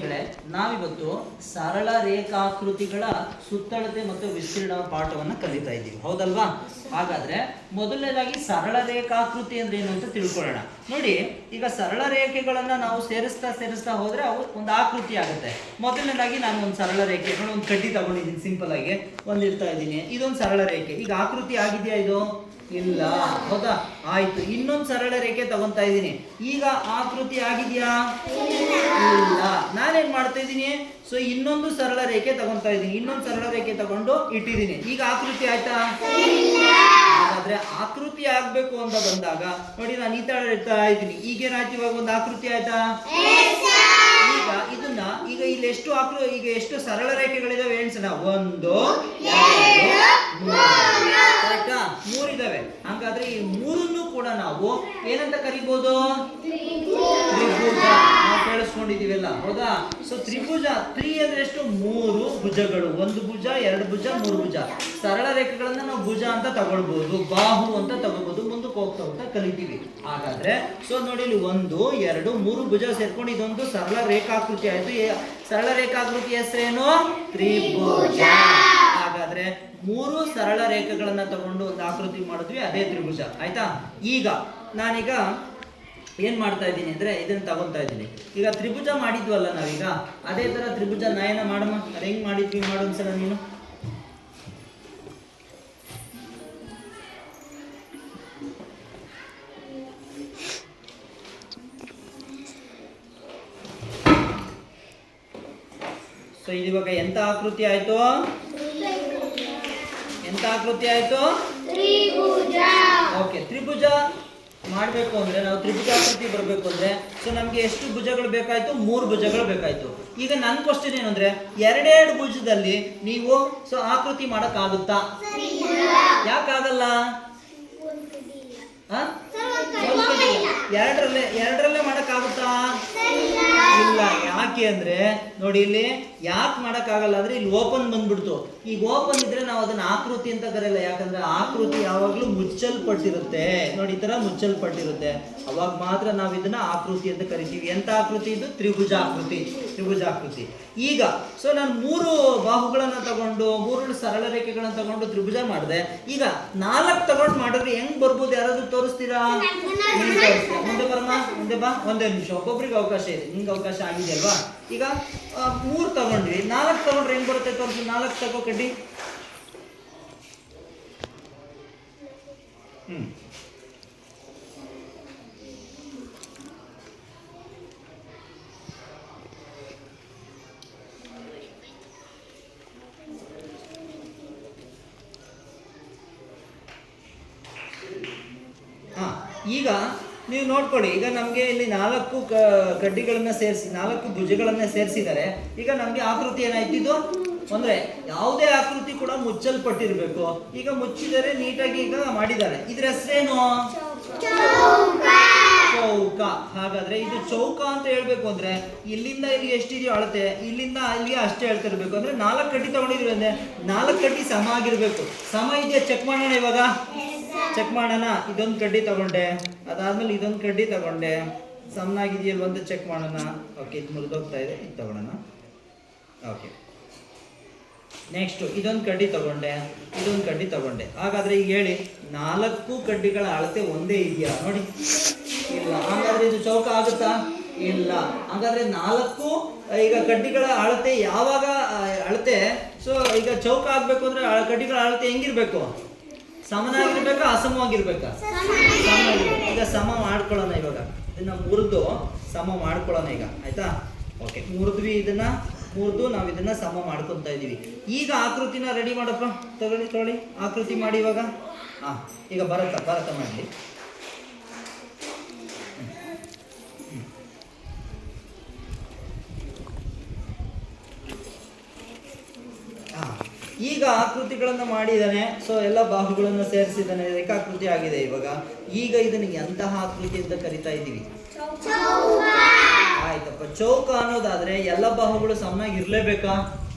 ವಿದ್ಯಾರ್ಥಿಗಳೇ, ನಾವಿವತ್ತು ಸರಳ ರೇಖಾಕೃತಿಗಳ ಸುತ್ತಳತೆ ಮತ್ತು ವಿಸ್ತೀರ್ಣ ಪಾಠವನ್ನು ಕಲಿತಾ ಇದ್ದೀವಿ, ಹೌದಲ್ವಾ? ಹಾಗಾದ್ರೆ ಮೊದಲನೇದಾಗಿ ಸರಳ ರೇಖಾಕೃತಿ ಅಂದ್ರೆ ಏನು ಅಂತ ತಿಳ್ಕೊಳ್ಳೋಣ. ನೋಡಿ, ಈಗ ಸರಳ ರೇಖೆಗಳನ್ನ ನಾವು ಸೇರಿಸ್ತಾ ಹೋದ್ರೆ ಅವು ಒಂದು ಆಕೃತಿ ಆಗುತ್ತೆ. ಮೊದಲನೇದಾಗಿ ನಾನು ಒಂದು ಸರಳ ರೇಖೆ ಒಂದು ಕಡ್ಡಿ ತಗೊಂಡಿದ್ದೀನಿ, ಸಿಂಪಲ್ ಆಗಿ ಒಂದು ಇಡ್ತಾ ಇದ್ದೀನಿ. ಇದೊಂದು ಸರಳ ರೇಖೆ. ಈಗ ಆಕೃತಿ ಆಗಿದೆಯಾ? ಇದು ಇಲ್ಲ, ಹೌದಾ? ಆಯ್ತು. ಇನ್ನೊಂದು ಸರಳ ರೇಖೆ ತಗೊಂತಾ ಇದ್ದೀನಿ. ಈಗ ಆಕೃತಿ ಆಗಿದೆಯಾ? ಇಲ್ಲ. ನಾನೇನ್ ಮಾಡ್ತಾ ಇದ್ದೀನಿ? ಸೊ ಇನ್ನೊಂದು ಸರಳ ರೇಖೆ ತಗೊಂತಾ ಇದ್ದೀನಿ. ಇನ್ನೊಂದು ಸರಳ ರೇಖೆ ತಗೊಂಡು ಇಟ್ಟಿದ್ದೀನಿ. ಈಗ ಆಕೃತಿ ಆಯ್ತಾ? ಹಾಗಾದ್ರೆ ಆಕೃತಿ ಆಗ್ಬೇಕು ಅಂತ ಬಂದಾಗ ನೋಡಿ, ನಾನು ಈ ತರ ಇಡ್ತಾ ಇದ್ದೀನಿ. ಈಗೇನಾಯ್ತು? ಇವಾಗ ಒಂದು ಆಕೃತಿ ಆಯ್ತಾ? ಈಗ ಇದನ್ನ ಈಗ ಇಲ್ಲಿ ಎಷ್ಟು ಈಗ ಎಷ್ಟು ಸರಳ ರೇಖೆಗಳಿದಾವೆ ಎಣಿಸೋಣ. 1 2 ಕರೆಕ್ಟಾ? 3 ಇದಾವೆ. ಹಾಗಾದ್ರೆ ಈ 3 ಕೂಡ ನಾವು ಏನಂತ ಕರಿಬಹುದು? ತ್ರಿಭುಜ. ನಾವು ಕೇಳಿಸ್ಕೊಂಡಿದೀವಲ್ಲ, ಹೌದಾ? ಸೊ ತ್ರಿಭುಜ 3 ಅಂದ್ರೆ ಎಷ್ಟು? 3 ಭುಜಗಳು. 1 ಭುಜ, 2 ಭುಜ, 3 ಭುಜ. ಸರಳ ರೇಖೆಗಳನ್ನ ನಾವು ಭುಜ ಅಂತ ತಗೊಳ್ಬಹುದು, ಬಾಹು ಅಂತ ತಗೋಬಹುದು. ಮುಂದಕ್ಕೆ ಹೋಗ್ತಾ ಕಲಿತೀವಿ. ಹಾಗಾದ್ರೆ ಸೊ ನೋಡಿ, ಇಲ್ಲಿ 1 2 3 ಭುಜ ಸೇರ್ಕೊಂಡು ಇದೊಂದು ಸರಳ ರೇಖಾಕೃತಿ ಆಯ್ತು. ಸರಳ ರೇಖಾಕೃತಿ ಹೆಸರೇನು? ತ್ರಿಭುಜ. ಹಾಗಾದ್ರೆ 3 ಸರಳ ರೇಖೆಗಳನ್ನ ತಗೊಂಡು ಒಂದು ಆಕೃತಿ ಮಾಡಿದ್ವಿ, ಅದೇ ತ್ರಿಭುಜ. ಆಯ್ತಾ? ಈಗ ನಾನೀಗ ಏನ್ ಮಾಡ್ತಾ ಇದ್ದೀನಿ ಅಂದ್ರೆ ಇದನ್ನ ತಗೊಂತಾ ಇದ್ದೀನಿ. ಈಗ ತ್ರಿಭುಜ ಮಾಡಿದ್ವಲ್ಲ ನಾವೀಗ, ಅದೇ ತರ ತ್ರಿಭುಜ ನಯನ ಮಾಡಮ್ಮ. ಅದು ಹೆಂಗ್ ಮಾಡಿದ್ವಿ ಮಾಡು ಒಂದ್ಸಲ ನೀನು. ಸೊ ಇವಾಗ ಎಂತ ಆಕೃತಿ ಆಯ್ತು? ಎಂತ ಆಕೃತಿ ಆಯ್ತು? ತ್ರಿಭುಜ. ಓಕೆ, ತ್ರಿಭುಜ ಮಾಡಬೇಕು ಅಂದ್ರೆ, ನಾವು ತ್ರಿಭುಜಾಕೃತಿ ಬರಬೇಕು ಅಂದ್ರೆ ಸೊ ನಮ್ಗೆ ಎಷ್ಟು ಭುಜಗಳು ಬೇಕಾಯ್ತು? 3 ಭುಜಗಳು ಬೇಕಾಯ್ತು. ಈಗ ನನ್ನ ಕ್ವಶನ್ ಏನು ಅಂದ್ರೆ, 2 ಭುಜದಲ್ಲಿ ನೀವು ಸೊ ಆಕೃತಿ ಮಾಡಕ್ ಆಗುತ್ತಾ? ಯಾಕಾಗಲ್ಲ? ಎರಡರಲ್ಲೇ ಮಾಡಕ್ ಆಗುತ್ತಾ? ಇಲ್ಲ. ಯಾಕೆ ಅಂದ್ರೆ ನೋಡಿ, ಇಲ್ಲಿ ಯಾಕೆ ಮಾಡಕ್ ಆಗಲ್ಲ ಅಂದ್ರೆ ಇಲ್ಲಿ ಓಪನ್ ಬಂದ್ಬಿಡ್ತು. ಈಗ ಓಪನ್ ಇದ್ರೆ ನಾವು ಅದನ್ನ ಆಕೃತಿ ಅಂತ ಕರೆಯಲ್ಲ. ಯಾಕಂದ್ರೆ ಆಕೃತಿ ಯಾವಾಗ್ಲೂ ಮುಚ್ಚಲ್ಪಟ್ಟಿರುತ್ತೆ. ನೋಡಿ, ಈ ತರ ಮುಚ್ಚಲ್ಪಟ್ಟಿರುತ್ತೆ. ಅವಾಗ ಮಾತ್ರ ನಾವು ಇದನ್ನ ಆಕೃತಿ ಅಂತ ಕರಿತೀವಿ. ಎಂತ ಆಕೃತಿ ಇದು? ತ್ರಿಭುಜಾಕೃತಿ. ತ್ರಿಭುಜಾಕೃತಿ. ಈಗ ಸೊ ನಾನು 3 ಬಾಹುಗಳನ್ನ ತಗೊಂಡು 3 ಸರಳ ರೇಖೆಗಳನ್ನ ತಗೊಂಡು ತ್ರಿಭುಜ ಮಾಡಿದೆ. ಈಗ 4 ತಗೊಂಡು ಮಾಡಿದ್ರೆ ಹೆಂಗ್ ಬರ್ಬೋದು? ಯಾರಾದ್ರೂ ತೋರಿಸ್ತೀರಾ? ಮುಂದೆ ಬರಮ್ಮ, ಮುಂದೆ ಬಾ. ಒಂದೇ ನಿಮಿಷ, ಒಬ್ಬೊಬ್ರಿಗೆ ಅವಕಾಶ ಇದೆ. ನಿಂಗೆ ಅವಕಾಶ ಆಗಿದೆ ಅಲ್ವಾ? ಈಗ 3 ತಗೊಂಡ್ವಿ, 4 ತಗೊಂಡ್ರೆ ಹೆಂಗ್ ಬರುತ್ತೆ? ತೋರಿಸಿ. 4 ತಗೋ ಕಡ್ಡಿ. ಈಗ ನೀವು ನೋಡ್ಕೊಳ್ಳಿ, ಈಗ ನಮಗೆ ಇಲ್ಲಿ 4 ಕಡ್ಡಿಗಳನ್ನ ಸೇರಿಸಿ 4 ಭುಜಗಳನ್ನ ಸೇರಿಸಿದ್ದಾರೆ. ಈಗ ನಮಗೆ ಆಕೃತಿ ಏನಾಯ್ತು? ಇದು ಅಂದ್ರೆ ಯಾವುದೇ ಆಕೃತಿ ಕೂಡ ಮುಚ್ಚಲ್ಪಟ್ಟಿರ್ಬೇಕು. ಈಗ ಮುಚ್ಚಿದರೆ ನೀಟಾಗಿ ಈಗ ಮಾಡಿದ್ದಾರೆ. ಇದ್ರ ಹೆಸರೇನು? ಚೌಕ. ಹಾಗಾದ್ರೆ ಇದು ಚೌಕ ಅಂತ ಹೇಳ್ಬೇಕು ಅಂದ್ರೆ ಇಲ್ಲಿಂದ ಇಲ್ಲಿ ಎಷ್ಟಿದೆಯೋ ಅಳತೆ, ಇಲ್ಲಿಂದ ಇಲ್ಲಿಗೆ ಅಷ್ಟೇ ಹೇಳ್ತಿರ್ಬೇಕು. ಅಂದ್ರೆ 4 ಕಡ್ಡಿ ತಗೊಂಡಿದ್ವಿ ಅಂದ್ರೆ 4 ಕಡ್ಡಿ ಸಮ ಆಗಿರ್ಬೇಕು. ಸಮ ಇದೆಯಾ? ಚೆಕ್ ಮಾಡೋಣ. ಇವಾಗ ಚೆಕ್ ಮಾಡೋಣ. ಇದೊಂದು ಕಡ್ಡಿ ತಗೊಂಡೆ, ಅದಾದ್ಮೇಲೆ ಇದೊಂದು ಕಡ್ಡಿ ತಗೊಂಡೆ, ಸಮನಾಗಿದೆಯಲ್ಲ ಅಂತ ಚೆಕ್ ಮಾಡೋಣ. ಓಕೆ, ಇದು ಮುರಿದೋಗ್ತಾ ಇದೆ, ಇದು ತಗೊಳ್ಳೋಣ. ಓಕೆ, ನೆಕ್ಸ್ಟ್ ಇದೊಂದು ಕಡ್ಡಿ ತಗೊಂಡೆ, ಇದೊಂದು ಕಡ್ಡಿ ತಗೊಂಡೆ. ಹಾಗಾದ್ರೆ ಈಗ ಹೇಳಿ, 4 ಕಡ್ಡಿಗಳ ಅಳತೆ ಒಂದೇ ಇದೆಯಾ? ನೋಡಿ, ಇಲ್ಲ. ಹಾಗಾದ್ರೆ ಇದು ಚೌಕ ಆಗುತ್ತಾ? ಇಲ್ಲ. ಹಾಗಾದ್ರೆ 4 ಈಗ ಕಡ್ಡಿಗಳ ಅಳತೆ ಯಾವಾಗ ಅಳತೆ? ಸೊ ಈಗ ಚೌಕ ಆಗ್ಬೇಕು ಅಂದ್ರೆ ಕಡ್ಡಿಗಳ ಅಳತೆ ಹೆಂಗಿರ್ಬೇಕು? ಸಮನಾಗಿರ್ಬೇಕಾ? ಅಸಮವಾಗಿರ್ಬೇಕಾ? ಸಮನಾಗಿರ್ಬೇಕು. ಈಗ ಸಮ ಮಾಡ್ಕೊಳ್ಳೋಣ. ಇವಾಗ ಇದನ್ನ ಮುರಿದು ಸಮ ಮಾಡ್ಕೊಳ್ಳೋಣ ಈಗ. ಆಯ್ತಾ? ಓಕೆ, ಮುರಿದ್ವಿ. ಇದನ್ನ ಮುರಿದು ನಾವು ಇದನ್ನ ಸಮ ಮಾಡ್ಕೊತಾ ಇದೀವಿ. ಈಗ ಆಕೃತಿನ ರೆಡಿ ಮಾಡಪ್ಪ. ತಗೊಳ್ಳಿ ಆಕೃತಿ ಮಾಡಿ ಇವಾಗ. ಈಗ ಭರತ ಮಾಡಲಿ. ಈಗ ಆಕೃತಿಗಳನ್ನ ಮಾಡಿದ್ದಾನೆ. ಸೊ ಎಲ್ಲ ಬಾಹುಗಳನ್ನ ಸೇರಿಸಿದ್ದಾನೆ, ರೇಖಾಕೃತಿ ಆಗಿದೆ. ಇವಾಗ ಈಗ ಇದನ್ನ ಎಂತಹ ಆಕೃತಿ ಅಂತ ಕರಿತಾ ಇದ್ದೀವಿ? ಆಯ್ತಪ್ಪ. ಚೌಕ ಅನ್ನೋದಾದ್ರೆ ಎಲ್ಲ ಬಾಹುಗಳು ಸಮನಾಗಿ ಇರ್ಲೇಬೇಕಾ?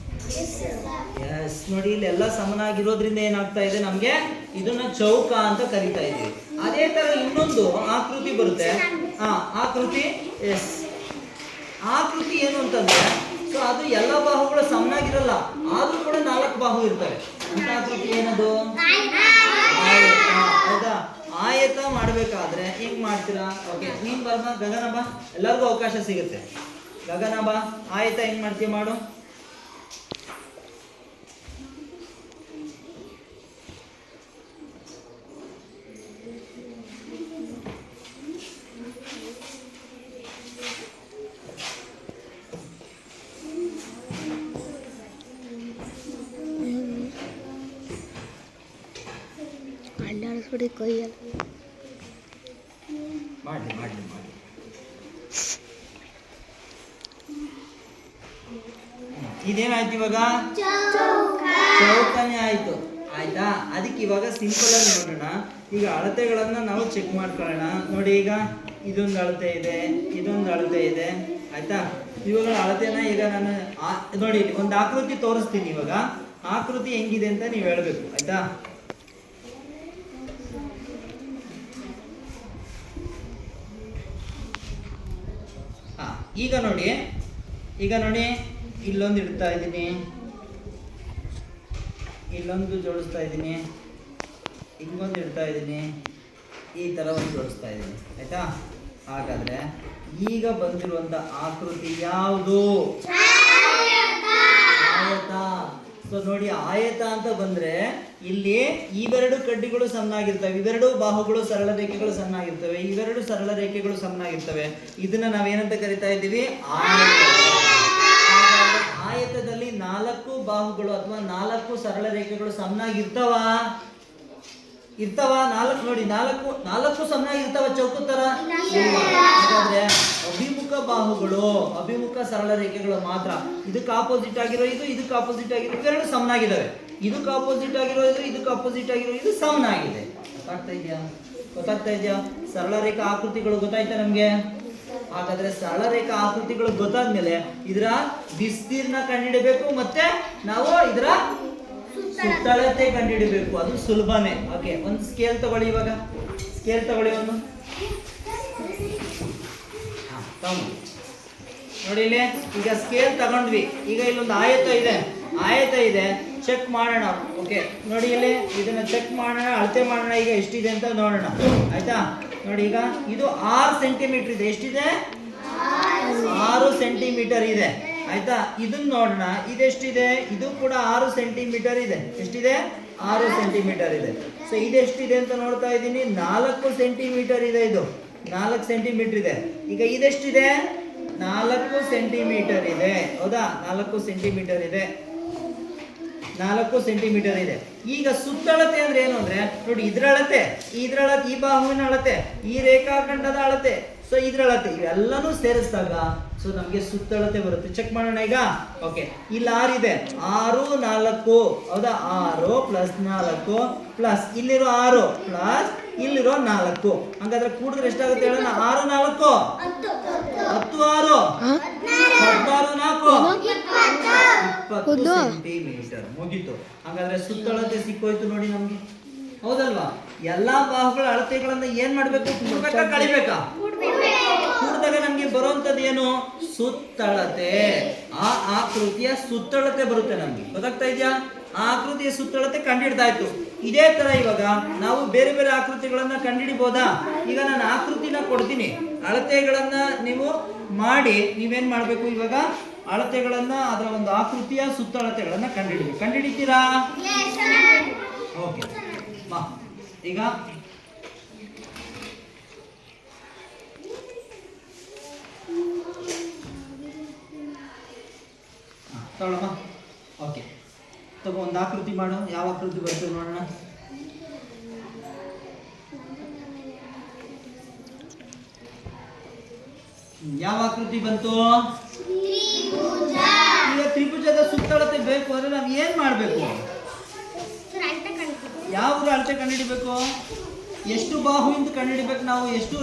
ಎಸ್. ನೋಡಿ, ಇಲ್ಲಿ ಎಲ್ಲ ಸಮನಾಗಿರೋದ್ರಿಂದ ಏನಾಗ್ತಾ ಇದೆ? ನಮ್ಗೆ ಇದನ್ನ ಚೌಕ ಅಂತ ಕರಿತಾ ಇದೀವಿ. ಅದೇ ತರ ಇನ್ನೊಂದು ಆಕೃತಿ ಬರುತ್ತೆ. ಆಕೃತಿ. ಎಸ್. ಆಕೃತಿ ಏನು ಅಂತಂದ್ರೆ ಅದು ಎಲ್ಲ ಬಾಹುಗಳು ಸಮನಾಗಿರಲ್ಲ, ಆದ್ರೂ ಕೂಡ 4 ಬಾಹು ಇರ್ತವೆ. ಅಂತ ಆಕೃತಿ ಏನದು? ಆಯತ. ಹೌದಾ? ಆಯತ ಮಾಡ್ಬೇಕಾದ್ರೆ ಹೆಂಗ್ ಮಾಡ್ತೀರಾ? ಓಕೆ, ನೀನ್ ಬರ್ಬಾ ಗಗನ ಬಾ, ಎಲ್ಲರಿಗೂ ಅವಕಾಶ ಸಿಗುತ್ತೆ. ಗಗನ ಬಾ, ಆಯತ ಹೆಂಗ್ ಮಾಡ್ತೀಯ ಮಾಡು. ಮಾಡ್ಲಿ ಮಾಡ್ಲಿ ಮಾಡ್ಲಿ. ಇದೇನಾಯ್ತು ಇವಾಗ? ಚೌಕನೇ ಆಯ್ತು. ಆಯ್ತಾ? ಅದಕ್ಕೆ ಇವಾಗ ಸಿಂಪಲ್ ಆಗಿ ನೋಡೋಣ. ಈಗ ಅಳತೆಗಳನ್ನ ನಾವು ಚೆಕ್ ಮಾಡ್ಕೊಳ್ಳೋಣ. ನೋಡಿ, ಈಗ ಇದೊಂದು ಅಳತೆ ಇದೆ, ಇದೊಂದು ಅಳತೆ ಇದೆ. ಆಯ್ತಾ? ಇವುಗಳ ಅಳತೆನ ಈಗ ನಾನು ನೋಡಿ ಒಂದು ಆಕೃತಿ ತೋರಿಸ್ತೀನಿ. ಇವಾಗ ಆಕೃತಿ ಹೆಂಗಿದೆ ಅಂತ ನೀವು ಹೇಳ್ಬೇಕು. ಆಯ್ತಾ? ಈಗ ನೋಡಿ, ಇಲ್ಲೊಂದು ಇಡ್ತಾ ಇದ್ದೀನಿ, ಇಲ್ಲೊಂದು ಜೋಡಿಸ್ತಾ ಇದ್ದೀನಿ, ಹಿಂಗೊಂದು ಇಡ್ತಾ ಇದ್ದೀನಿ, ಈ ಥರ ಒಂದು ಜೋಡಿಸ್ತಾ ಇದ್ದೀನಿ. ಆಯ್ತಾ? ಹಾಗಾದ್ರೆ ಈಗ ಬಂದಿರುವಂತ ಆಕೃತಿ ಯಾವುದು? ಆಯತ. ಸೊ ನೋಡಿ, ಆಯತ ಅಂತ ಬಂದ್ರೆ ಇಲ್ಲಿ ಇವೆರಡು ಕಡ್ಡಿಗಳು ಸಣ್ಣಾಗಿರ್ತವೆ, ಇವೆರಡು ಬಾಹುಗಳು ಸರಳ ರೇಖೆಗಳು ಸಣ್ಣಾಗಿರ್ತವೆ, ಇವೆರಡು ಸರಳ ರೇಖೆಗಳು ಸಣ್ಣಾಗಿರ್ತವೆ. ಇದನ್ನ ನಾವೇನಂತ ಕರಿತಾ ಇದ್ದೀವಿ? ಆಯತ. ಆಯತದಲ್ಲಿ 4 ಬಾಹುಗಳು ಅಥವಾ 4 ಸರಳ ರೇಖೆಗಳು ಸಣ್ಣಾಗಿರ್ತಾವ? ಇರ್ತಾವ? 4 ನೋಡಿ, 4 ಸಣ್ಣಾಗಿರ್ತಾವ ಚೌಕದ ತರ? ಹಾಗಾದ್ರೆ ಅಭಿಮುಖ ಬಾಹುಗಳು, ಅಭಿಮುಖ ಸರಳ ರೇಖೆಗಳು ಮಾತ್ರ. ಇದಕ್ಕೆ ಆಪೋಸಿಟ್ ಆಗಿರೋ ಇದು, ಇದಕ್ಕೆ ಆಪೋಸಿಟ್ ಆಗಿರೋ ಇವೆರಡು ಸಮನಾಗಿದ್ದಾವೆ. ಇದಕ್ಕೆ ಆಪೋಸಿಟ್ ಆಗಿರೋ ಇದು, ಇದಕ್ಕೆ ಆಪೋಸಿಟ್ ಆಗಿರೋ ಇದು ಸಮನಾಗಿದೆ. ಗೊತ್ತಾಗ್ತಾ ಇದೆಯಾ? ಸರಳ ರೇಖಾ ಆಕೃತಿಗಳು ಗೊತ್ತಾಯ್ತಾ ನಮ್ಗೆ? ಹಾಗಾದ್ರೆ ಸರಳ ರೇಖಾ ಆಕೃತಿಗಳು ಗೊತ್ತಾದ್ಮೇಲೆ ಇದರ ವಿಸ್ತೀರ್ಣ ಕಂಡುಹಿಡಬೇಕು, ಮತ್ತೆ ನಾವು ಇದರ ಸುತ್ತಳತೆ ಕಂಡುಹಿಡಬೇಕು. ಅದು ಸುಲಭನೇ. ಓಕೆ, ಒಂದು ಸ್ಕೇಲ್ ತಗೊಳ್ಳಿ. ಇವಾಗ ಸ್ಕೇಲ್ ತಗೊಳ್ಳಿ ಒಂದು. ನೋಡಿ ಇಲ್ಲಿ, ಈಗ ಸ್ಕೇಲ್ ತಗೊಂಡ್ವಿ. ಈಗ ಇಲ್ಲೊಂದು ಆಯತ ಇದೆ, ಚೆಕ್ ಮಾಡೋಣ. ಓಕೆ, ನೋಡಿ ಇಲ್ಲಿ ಇದನ್ನ ಚೆಕ್ ಮಾಡೋಣ, ಅಳತೆ ಮಾಡೋಣ. ಈಗ ಎಷ್ಟಿದೆ ಅಂತ ನೋಡೋಣ. ಆಯ್ತಾ? ನೋಡಿ, ಈಗ ಇದು 6 ಸೆಂಟಿಮೀಟರ್ ಇದೆ. ಎಷ್ಟಿದೆ? 6 ಸೆಂಟಿಮೀಟರ್ ಇದೆ. ಆಯ್ತಾ? ಇದನ್ನ ನೋಡೋಣ, ಇದೆಷ್ಟಿದೆ? ಇದು ಕೂಡ 6 ಸೆಂಟಿಮೀಟರ್ ಇದೆ. ಎಷ್ಟಿದೆ? 6 ಸೆಂಟಿಮೀಟರ್ ಇದೆ. ಸೊ ಇದೆಷ್ಟಿದೆ ಅಂತ ನೋಡ್ತಾ ಇದ್ದೀನಿ, 4 ಸೆಂಟಿಮೀಟರ್ ಇದೆ. ಇದು 4 ಸೆಂಟಿಮೀಟರ್ ಇದೆ. ಈಗ ಇದೆಷ್ಟಿದೆ? 4 ಸೆಂಟಿಮೀಟರ್ ಇದೆ. ಹೌದಾ? 4 ಸೆಂಟಿಮೀಟರ್ ಇದೆ. 4 ಸೆಂಟಿಮೀಟರ್ ಇದೆ. ಈಗ ಸುತ್ತಳತೆ ಅಂದ್ರೆ ಏನು ಅಂದ್ರೆ ನೋಡಿ, ಇದ್ರ ಅಳತೆ, ಈ ಬಾಹುವಿನ ಅಳತೆ, ಈ ರೇಖಾಖಂಡದ ಅಳತೆ, ಸೊ ಇದ್ರ ಅಳತೆ, ಇವೆಲ್ಲನೂ ಸೇರಿಸಿದಾಗ ಸೊ ನಮಗೆ ಸುತ್ತಳತೆ ಬರುತ್ತೆ. ಚೆಕ್ ಮಾಡೋಣ ಈಗ. ಓಕೆ, ಇಲ್ಲಿ 6 ಇದೆ, 6 4, ಹೌದಾ? 6 ಪ್ಲಸ್ 4 ಪ್ಲಸ್ ಇಲ್ಲಿರೋ 6 ಪ್ಲಸ್ ಇಲ್ಲಿರೋ 4. ಹಂಗಾದ್ರೆ ಕೂಡಿದ್ರೆ ಎಷ್ಟಾಗುತ್ತೆ ಹೇಳೋಣ? 6 4 10 6 16 4 20 ಸೆಂಟಿಮೀಟರ್. ಮುಗೀತು. ಹಾಗಾದ್ರೆ ಸುತ್ತಳತೆ ಸಿಕ್ಕೋಯ್ತು ನೋಡಿ ನಮ್ಗೆ. ಹೌದಲ್ವಾ? ಎಲ್ಲಾ ಬಾಹುಗಳ ಅಳತೆಗಳನ್ನ ಏನ್ ಮಾಡ್ಬೇಕು? ಕೂಡ್ಬೇಕಾ ಕಳಿಬೇಕಾ? ಕೂಡಿದಾಗ ನಮ್ಗೆ ಬರುವಂತದ್ದು ಏನು? ಸುತ್ತಳತೆ. ಆ ಆಕೃತಿಯ ಸುತ್ತಳತೆ ಬರುತ್ತೆ ನಮ್ಗೆ. ಗೊತ್ತಾಗ್ತಾ ಇದೆಯಾ? ಆ ಆಕೃತಿಯ ಸುತ್ತಳತೆ ಕಂಡುಹಿಡ್ದಾಯ್ತು. ಇದೇ ತರ ಇವಾಗ ನಾವು ಬೇರೆ ಬೇರೆ ಆಕೃತಿಗಳನ್ನ ಕಂಡುಹಿಡಿಬಹುದಾ? ಈಗ ನಾನು ಆಕೃತಿನ ಕೊಡ್ತೀನಿ, ಅಳತೆಗಳನ್ನ ನೀವು ಮಾಡಿ ನೀವೇನ್ ಮಾಡ್ಬೇಕು? ಇವಾಗ ಅಳತೆಗಳನ್ನ, ಅದರ ಒಂದು ಆಕೃತಿಯ ಸುತ್ತಳತೆಗಳನ್ನ ಕಂಡುಹಿಡಿತೀರಾ? ಓಕೆ, ಬಾ. ಈಗ ತಗೊಳಮ್ಮ. ಓಕೆ, ತಗೋ ಒಂದು ಆಕೃತಿ ಮಾಡು. ಯಾವ ಆಕೃತಿ ಬರ್ತದೆ ನೋಡೋಣ. ಯಾವ ಆಕೃತಿ ಬಂತು? ಈಗ ತ್ರಿಭುಜದ ಸುತ್ತಳತೆ ಬೇಕು ಅಂದ್ರೆ ನಾವು ಏನ್ ಮಾಡ್ಬೇಕು? ಯಾವ ಅಳತೆ ಕಂಡುಹಿಡಿಬೇಕು? ಎಷ್ಟು ಬಾಹುವಿಂದ ಕಂಡುಹಿಡಿಬೇಕು ನಾವು? ಎಷ್ಟು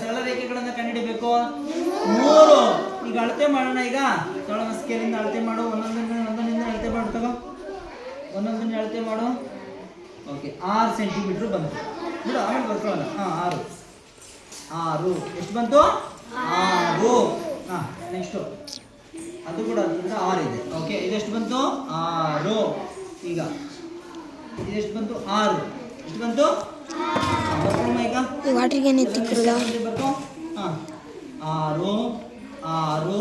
ಸರಳ ರೇಖೆಗಳನ್ನ ಕಂಡುಹಿಡಿಬೇಕು? 3. ಈಗ ಅಳತೆ ಮಾಡೋಣ. ಈಗ ತಗೊಳ್ಳೋಣ, ಸ್ಕೇಲಿಂದ ಅಳತೆ ಮಾಡು. ಒಂದೊಂದನ್ನ ಅಳತೆ ಮಾಡು. ತಗೋ, ಒಂದೊಂದನ್ನ ಅಳತೆ ಮಾಡು. ಓಕೆ, 6 ಸೆಂಟಿಮೀಟರ್ ಬಂತು. ಬಿಡು, ಆಮೇಲೆ ಬರ್ಕೊಳ್ಳೋಣ. 6 ಎಷ್ಟು ಬಂತು? 6. ನೆಕ್ಸ್ಟು ಅದು ಕೂಡ ಅಂತಂದ್ರೆ 6 ಇದೆ. ಓಕೆ, ಇದೆಷ್ಟು ಬಂತು? 6. ಈಗ ಇದೆಷ್ಟು ಬಂತು? 6. ಎಷ್ಟು ಬಂತು? ಬರ್ಕೊಳಮ್ಮ ಈಗ ವಾಟ್ರಿಗೆ ಎತ್ತಿಕ್ರಲ್ಲ ಬರ್ಕೊ. ಹಾಂ, 6 6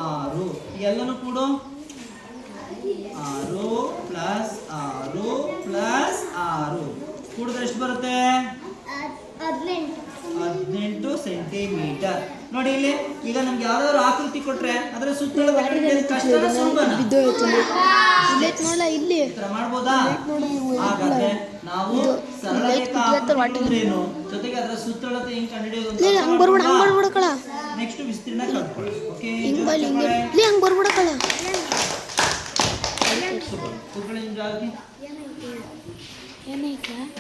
6 ಎಲ್ಲನೂ ಕೂಡು. 6 ಪ್ಲಸ್ 6 ಪ್ಲಸ್ 6 ಕೂಡಿದ್ರೆ ಎಷ್ಟು ಬರುತ್ತೆ? 18 ಸೆಂಟಿಮೀಟರ್. ನೋಡಿ ಇಲ್ಲಿ, ಈಗ ನಮ್ಗೆ ಯಾವ್ದಾದ್ರು ಆಕೃತಿ ಕೊಟ್ರೆ ಅದರ ಸುತ್ತಳತೆ ಕಂಡುಹಿಡಿಯೋದು ಕಷ್ಟನಾ ಸುಲಭನಾ? ಇಲ್ಲಿ ಈ ತರ ಮಾಡ್ಬೋದಾ? ಹಾಗಾದ್ರೆ ನಾವು ಸರಳ ರೇಖಾ ಆಕೃತಿ ಅಂದ್ರೇನು, ಜೊತೆಗೆ ಅದರ ಸುತ್ತಳತೆ ಹೆಂಗ್ ಕಂಡುಹಿಡಿಯೋದು ಅಂತ ನೆಕ್ಸ್ಟ್ ವಿಸ್ತೀರ್ಣ ಕಲ್ತ್ಕೊಳ್ಳಿ. ಓಕೆ, ಕೂತ್ಕೊಳ್ಳಿ ನಿಮ್ ಜಾಗಕ್ಕೆ.